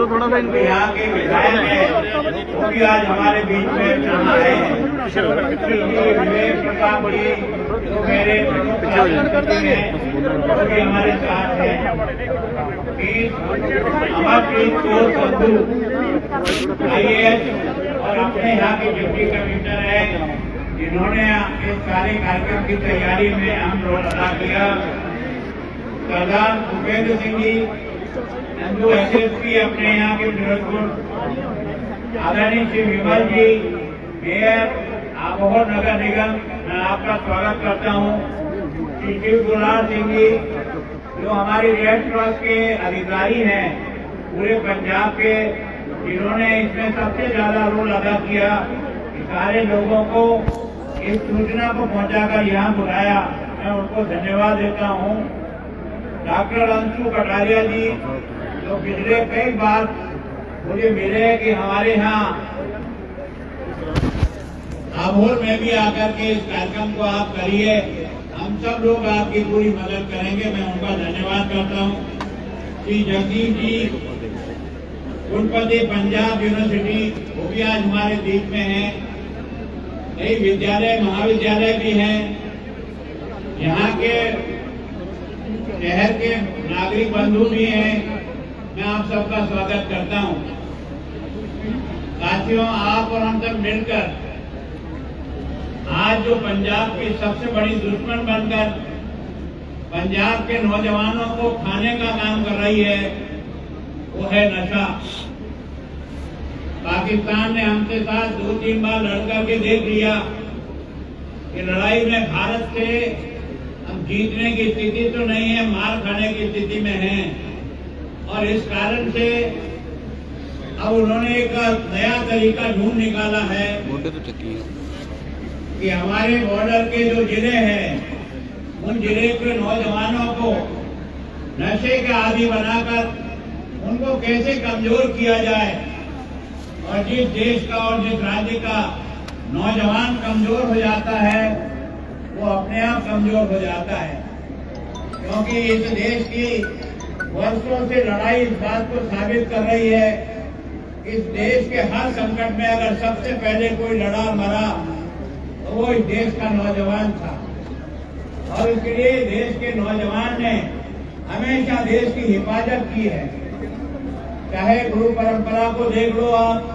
थोड़ा सा यहाँ के विधायक है वो भी आज हमारे बीच में यहाँ आए हैं। विवेक प्रताप जी जो मेरे हैं वो भी हमारे साथ हैं। अमरप्रीत कौर संधू IAS और अपने यहाँ के डिप्टी कमिश्नर है जिन्होंने इस सारे कार्यक्रम की तैयारी में अहम रोल अदा किया। सरदार भूपेंद्र सिंह जी नंदू SSP अपने यहाँ के फिरोजपुर, आदरणीय श्री विमल जी मेयर आबोहर नगर निगम, मैं आपका स्वागत करता हूँ। श्री शिव गुरनाथ सिंह जी जो हमारी रेड क्रॉस के अधिकारी हैं पूरे पंजाब के, जिन्होंने इसमें सबसे ज्यादा रोल अदा किया। सारे लोगों को इस सूचना को पहुंचाकर यहाँ बुलाया, मैं उनको धन्यवाद देता हूँ। डॉक्टर अंशु कटारिया जी जो पिछले कई बार मुझे मिले कि हमारे यहाँ आबोहर में भी आकर के इस कार्यक्रम को आप करिए, हम सब लोग आपकी पूरी मदद करेंगे, मैं उनका धन्यवाद करता हूँ। श्री जगदीश जी कुलपति पंजाब यूनिवर्सिटी वो भी आज हमारे बीच में हैं। कई विद्यालय महाविद्यालय भी हैं। यहाँ के शहर के नागरिक बंधु भी हैं, मैं आप सबका स्वागत करता हूँ। साथियों, आप और हम सब मिलकर आज जो पंजाब की सबसे बड़ी दुश्मन बनकर पंजाब के नौजवानों को खाने का काम कर रही है वो है नशा। पाकिस्तान ने हमसे साथ 2-3 बार लड़कर के देख लिया कि लड़ाई में भारत से हम जीतने की स्थिति तो नहीं है, मार खाने की स्थिति में हैं। और इस कारण से अब उन्होंने एक नया तरीका ढूंढ निकाला है कि हमारे बॉर्डर के जो जिले हैं उन जिले के नौजवानों को नशे के आदी बनाकर उनको कैसे कमजोर किया जाए। और जिस देश का और जिस राज्य का नौजवान कमजोर हो जाता है वो अपने आप कमजोर हो जाता है, क्योंकि इस देश की वर्षों से लड़ाई इस बात को साबित कर रही है। इस देश के हर संकट में अगर सबसे पहले कोई लड़ा मरा तो वो इस देश का नौजवान था। और इसके लिए देश के नौजवान ने हमेशा देश की हिफाजत की है। चाहे गुरु परंपरा को देख लो आप,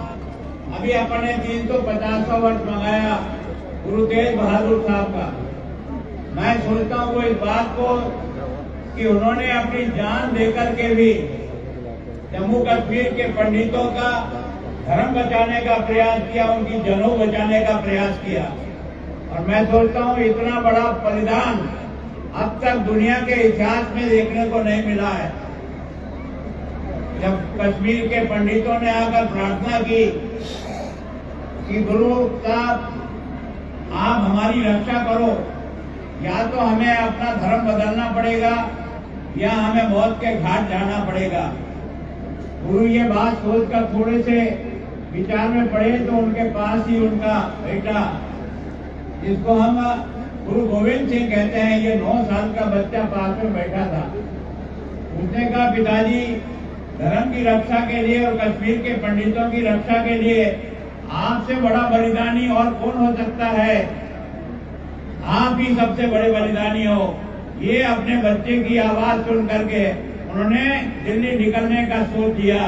अभी अपने 350वां वर्ष मंगाया गुरु तेग बहादुर साहब का। मैं सोचता हूँ वो इस बात को कि उन्होंने अपनी जान देकर के भी जम्मू कश्मीर के पंडितों का धर्म बचाने का प्रयास किया, उनकी जनों बचाने का प्रयास किया। और मैं सोचता हूँ इतना बड़ा बलिदान अब तक दुनिया के इतिहास में देखने को नहीं मिला है। जब कश्मीर के पंडितों ने आकर प्रार्थना की कि गुरु साहब आप हमारी रक्षा करो, या तो हमें अपना धर्म बदलना पड़ेगा या हमें मौत के घाट जाना पड़ेगा। गुरु ये बात सोचकर थोड़े से विचार में पड़े तो उनके पास ही उनका बेटा, जिसको हम गुरु गोविंद सिंह कहते हैं, ये 9 साल का बच्चा पास में बैठा था। उसने कहा पिताजी धर्म की रक्षा के लिए और कश्मीर के पंडितों की रक्षा के लिए आपसे बड़ा बलिदानी और कौन हो सकता है, आप ही सबसे बड़े बलिदानी हो। ये अपने बच्चे की आवाज सुन करके उन्होंने दिल्ली निकलने का सोच लिया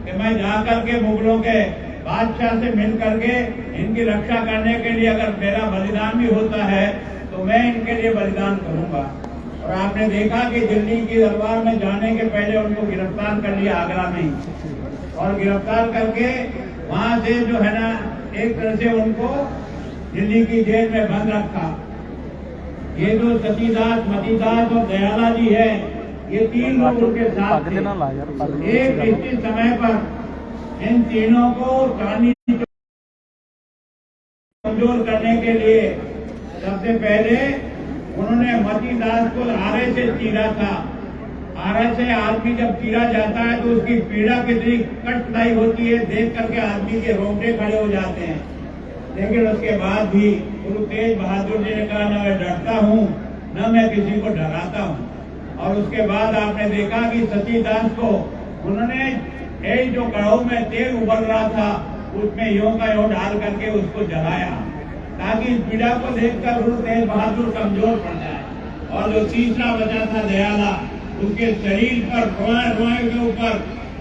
कि मैं जाकर के मुगलों के बादशाह से मिल करके इनकी रक्षा करने के लिए अगर मेरा बलिदान भी होता है तो मैं इनके लिए बलिदान करूंगा। और आपने देखा कि दिल्ली की दरबार में जाने के पहले उनको गिरफ्तार कर लिया आगरा में, और गिरफ्तार करके वहां से जो है ना एक तरह से उनको दिल्ली की जेल में बंद रखा। ये जो सतीदास, मतीदास और दयाला जी है, ये 3 लोग उनके साथ थे। एक निश्चित समय पर इन तीनों को कमजोर करने के लिए सबसे पहले उन्होंने मतीदास को आरे से चीरा था। आरे से आदमी जब चीरा जाता है तो उसकी पीड़ा कितनी कष्टदायी होती है देख करके आदमी के रोंगटे खड़े हो जाते हैं। लेकिन उसके बाद भी गुरु तेग बहादुर जी ने कहा, न मैं डरता हूँ न मैं किसी को डराता हूँ। और उसके बाद आपने देखा कि सतीदास को उन्होंने एक जो कड़ाऊ में तेल उबल रहा था उसमें यों का यों डाल करके उसको जलाया, ताकि इस पीड़ा को देखकर गुरु तेग बहादुर कमजोर पड़ जाए। और जो तीसरा बचा था दयाला, उसके शरीर पर रोए के ऊपर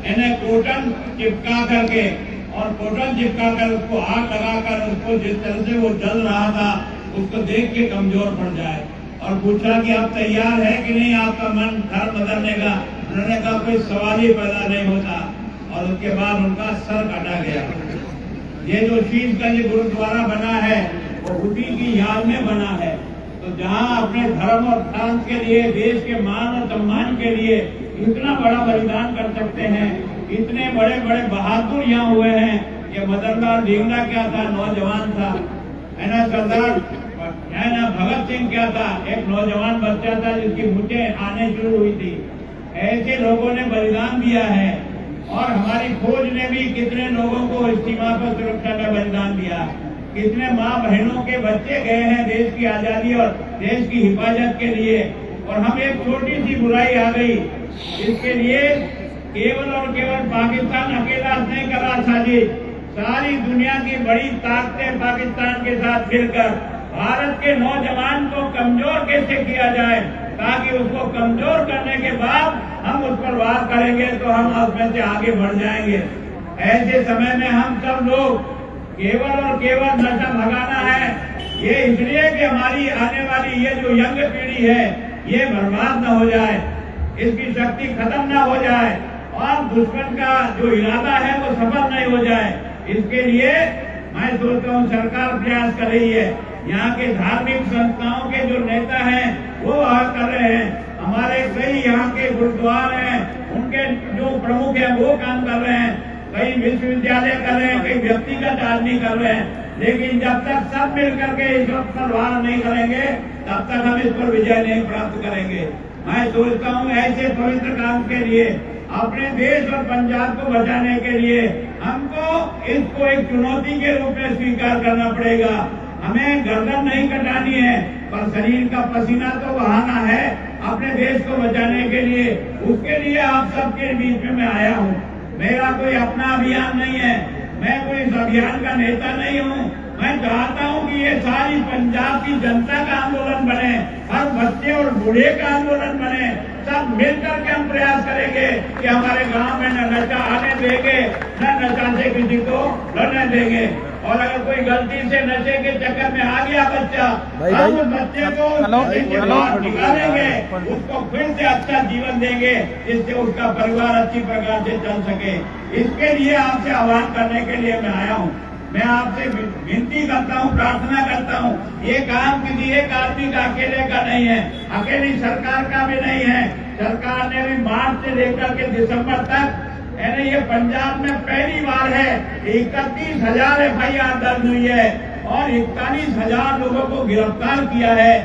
इन्हें कोटन चिपका करके और कोटन चिपका कर उसको आग लगाकर उसको जिस तरह से वो जल रहा था उसको देख के कमजोर पड़ जाए। और पूछा कि आप तैयार है कि नहीं आपका मन धर्म बदलने का? उन्होंने कहा कोई सवाल ही पैदा नहीं होता। और उसके बाद उनका सर काटा गया। ये जो शीशगंज गुरुद्वारा बना है वो उसी की याद में बना है। तो जहाँ अपने धर्म और प्रांत के लिए, देश के मान और सम्मान के लिए इतना बड़ा बलिदान कर सकते हैं, इतने बड़े बड़े बहादुर यहाँ हुए हैं। ये मदन लाल ढींगरा क्या था? नौजवान था। है ना सरदार, है ना भगत सिंह क्या था? एक नौजवान बच्चा था जिसकी मुझे आने शुरू हुई थी। ऐसे लोगों ने बलिदान दिया है। और हमारी फौज ने भी कितने लोगों को इस सीमा पर सुरक्षा का बलिदान दिया। कितने माँ बहनों के बच्चे गए हैं देश की आजादी और देश की हिफाजत के लिए। और हम एक छोटी सी बुराई आ गई, इसके लिए केवल और केवल पाकिस्तान अकेला नहीं कर रहा साजिश, सारी दुनिया की बड़ी ताकतें पाकिस्तान के साथ मिलकर भारत के नौजवान को कमजोर कैसे किया जाए, ताकि उसको कमजोर करने के बाद हम उस पर वार करेंगे तो हम उसमें से आगे बढ़ जाएंगे। ऐसे समय में हम सब लोग केवल और केवल नशा भगाना है। ये इसलिए कि हमारी आने वाली ये जो यंग पीढ़ी है ये बर्बाद न हो जाए, इसकी शक्ति खत्म न हो जाए और दुश्मन का जो इरादा है वो सफल नहीं हो जाए। इसके लिए मैं सोचता हूँ सरकार प्रयास कर रही है। यहाँ के धार्मिक संस्थाओं के जो नेता हैं वो कर रहे हैं। हमारे कई यहाँ के गुरुद्वार हैं, उनके जो प्रमुख हैं वो काम कर रहे हैं। कई विश्वविद्यालय कर रहे हैं, कई व्यक्तिगत आदमी कर रहे हैं। लेकिन जब तक सब मिलकर के इस वक्त पर वार नहीं करेंगे तब तक हम इस पर विजय नहीं प्राप्त करेंगे। मैं सोचता हूँ ऐसे पवित्र काम के लिए, अपने देश और पंजाब को बचाने के लिए हमको इसको एक चुनौती के रूप में स्वीकार करना पड़ेगा। हमें गर्दन नहीं कटानी है, पर शरीर का पसीना तो बहाना है अपने देश को बचाने के लिए। उसके लिए आप सबके बीच में मैं आया हूँ। मेरा कोई अपना अभियान नहीं है, मैं कोई इस अभियान का नेता नहीं हूँ। मैं चाहता हूँ कि ये सारी पंजाब की जनता का आंदोलन बने, हर बच्चे और बूढ़े का आंदोलन बने। सब मिलकर के हम प्रयास करेंगे कि हमारे गांव में न नशा आने देंगे, न नशा से किसी को लड़ने देंगे। और अगर कोई गलती से नशे के चक्कर में आ गया बच्चा, हम उस बच्चे को निकालेंगे, उसको फिर से अच्छा जीवन देंगे, जिससे उसका परिवार अच्छी प्रकार से चल सके। इसके लिए आपसे आह्वान करने के लिए मैं आया हूँ। मैं आपसे विनती करता हूँ, प्रार्थना करता हूँ, ये काम किसी एक आदमी का अकेले का नहीं है, अकेली सरकार का भी नहीं है। सरकार ने भी मार्च से लेकर के दिसंबर तक, यानी ये पंजाब में पहली बार है 31,000 FIR दर्ज हुई है और 41,000 लोगों को गिरफ्तार किया है।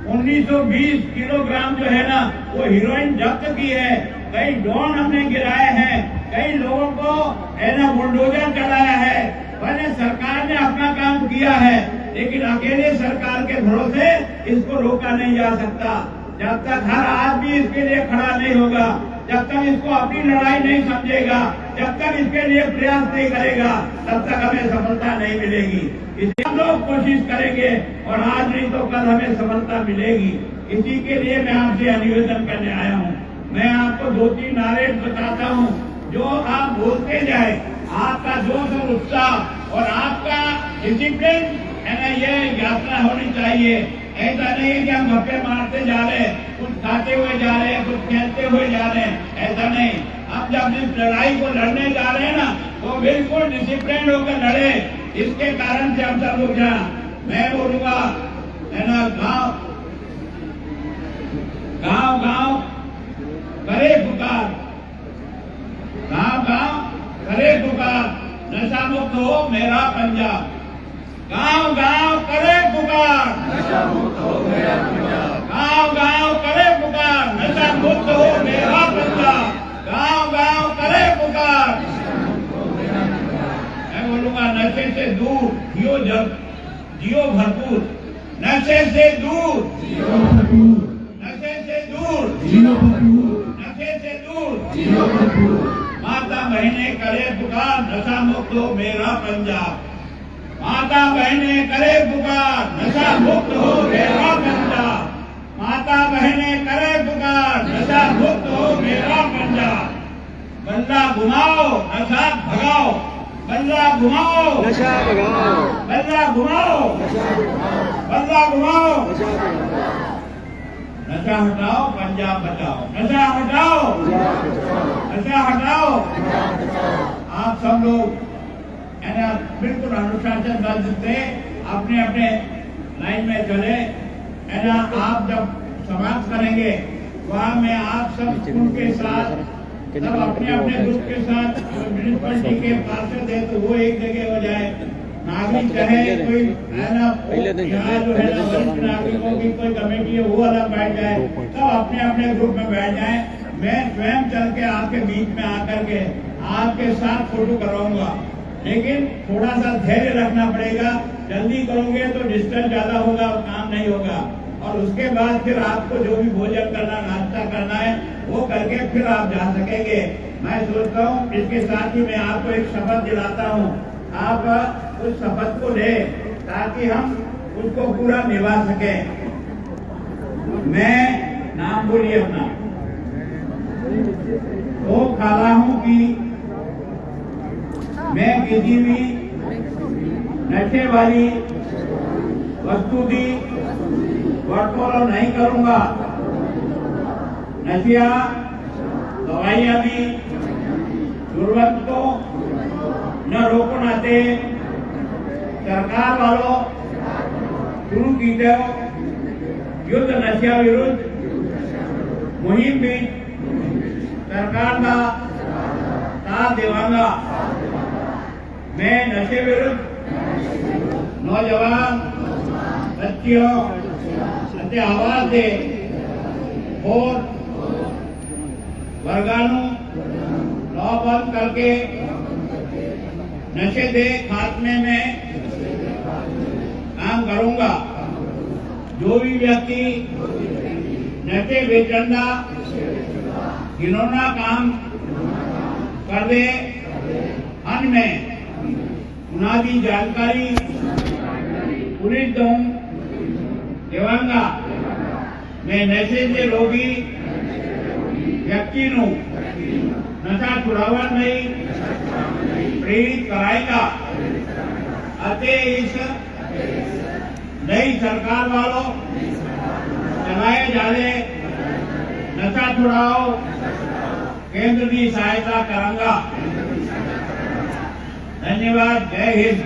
1920 किलोग्राम जो है ना वो हीरोइन जब्त की है। कई ड्रोन हमने गिराए हैं, कई लोगों को है ना बुलडोजर चलाया है। पहले सरकार ने अपना काम किया है, लेकिन अकेले सरकार के भरोसे इसको रोका नहीं जा सकता। जब तक हर आदमी इसके लिए खड़ा नहीं होगा, जब तक इसको अपनी लड़ाई नहीं समझेगा, जब तक इसके लिए प्रयास नहीं करेगा, तब तक हमें सफलता नहीं मिलेगी। इसलिए हम लोग कोशिश करेंगे और आज नहीं तो कल हमें सफलता मिलेगी। इसी के लिए मैं आपसे निवेदन करने आया हूँ। मैं आपको 2-3 नारे बताता हूँ जो आप बोलते जाए। आपका जोश और उत्साह और आपका डिसिप्लिन है ना, ये यात्रा होनी चाहिए। ऐसा नहीं है कि हम गप्पे मारते जा रहे हैं, कुछ खाते हुए जा रहे हैं, कुछ खेलते हुए जा रहे हैं, ऐसा नहीं। हम जब इस लड़ाई को लड़ने जा रहे हैं ना तो बिल्कुल डिसिप्लिन होकर लड़े। इसके कारण से हम सब लोग जाना, मैं बोलूंगा है ना, गांव गांव करे पुकार, गांव गांव करे पुकार, नशा मुक्त हो मेरा पंजाब। गांव गांव करे पुकार, नशा मुक्त हो मेरा पंजाब। गांव गांव करे पुकार, नशा मुक्त हो मेरा पंजाब। गांव गांव करे पुकार। मैं बोलूंगा नशे से दूर जियो, जब जियो भरपूर, नशे से दूर जियो भरपूर, जियो भरपूर, नशे से दूर, जियो भरपूर, माता बहने करे पुकार, नशा मुक्त हो मेरा पंजाब। माता बहने करे पुकार, नशा मुक्त हो मेरा पंजाब। माता बहने करे पुकार, नशा मुक्त हो मेरा पंजाब। बल्ला घुमाओ, नशा भगाओ, बल्ला घुमाओ, नशा भगाओ, बल्ला घुमाओ, बल्ला घुमाओ। नशा हटाओ, पंजाब बचाओ, नशा हटाओ, नशा हटाओ। आप सब लोग है ना बिल्कुल अनुशासन बद्ध से अपने अपने लाइन में चले, है ना। आप जब समाप्त करेंगे वहाँ में आप सब उनके साथ सब अपने अपने ग्रुप के साथ म्यूनिसिपलिटी के पार्षद है तो वो एक जगह हो जाए, नागरिक चाहे कोई है ना यहाँ जो है ना वरिष्ठ नागरिकों की कोई कमेटी है वो अलग बैठ जाए, सब अपने अपने ग्रुप में बैठ जाए। मैं स्वयं चल के आपके बीच में आकर के आपके साथ फोटो करवाऊंगा, लेकिन थोड़ा सा धैर्य रखना पड़ेगा। जल्दी करोगे तो डिस्टेंस ज्यादा होगा और काम नहीं होगा। और उसके बाद फिर आपको जो भी भोजन करना, नाश्ता करना है वो करके फिर आप जा सकेंगे। मैं सोचता हूँ इसके साथ ही मैं आपको एक शपथ दिलाता हूँ, आप उस शपथ को ले ताकि हम उसको पूरा निभा सकें। मैं नाम बोलिए अपना। तो खाला हूँ कि मैं किसी भी नशे वाली वस्तु की बटोरा नहीं करूंगा। नशिया दवाइयां भी जरूरत को न रोको नाते सरकार वालों शुरू की युद्ध नशा विरुद्ध मुहिम भी सरकार का साथ देवांगा। मैं नशे विरुद्ध नौजवान बच्चियों से आवाज दे और वर्गाणु लॉ बंद करके नशे के खात्मे में काम करूंगा। जो भी व्यक्ति नशे बेचना घिनौना काम कर दे, अन में उनादी जानकारी पुलिस देवांगा। मैं नशे से रोगी व्यक्ति नशा छुड़ावा नहीं प्रेरित कराएगा। अतः इस नई सरकार वालों चलाए जाने नशा छुड़ाओ केंद्र की सहायता करूंगा। धन्यवाद। जय हिंद।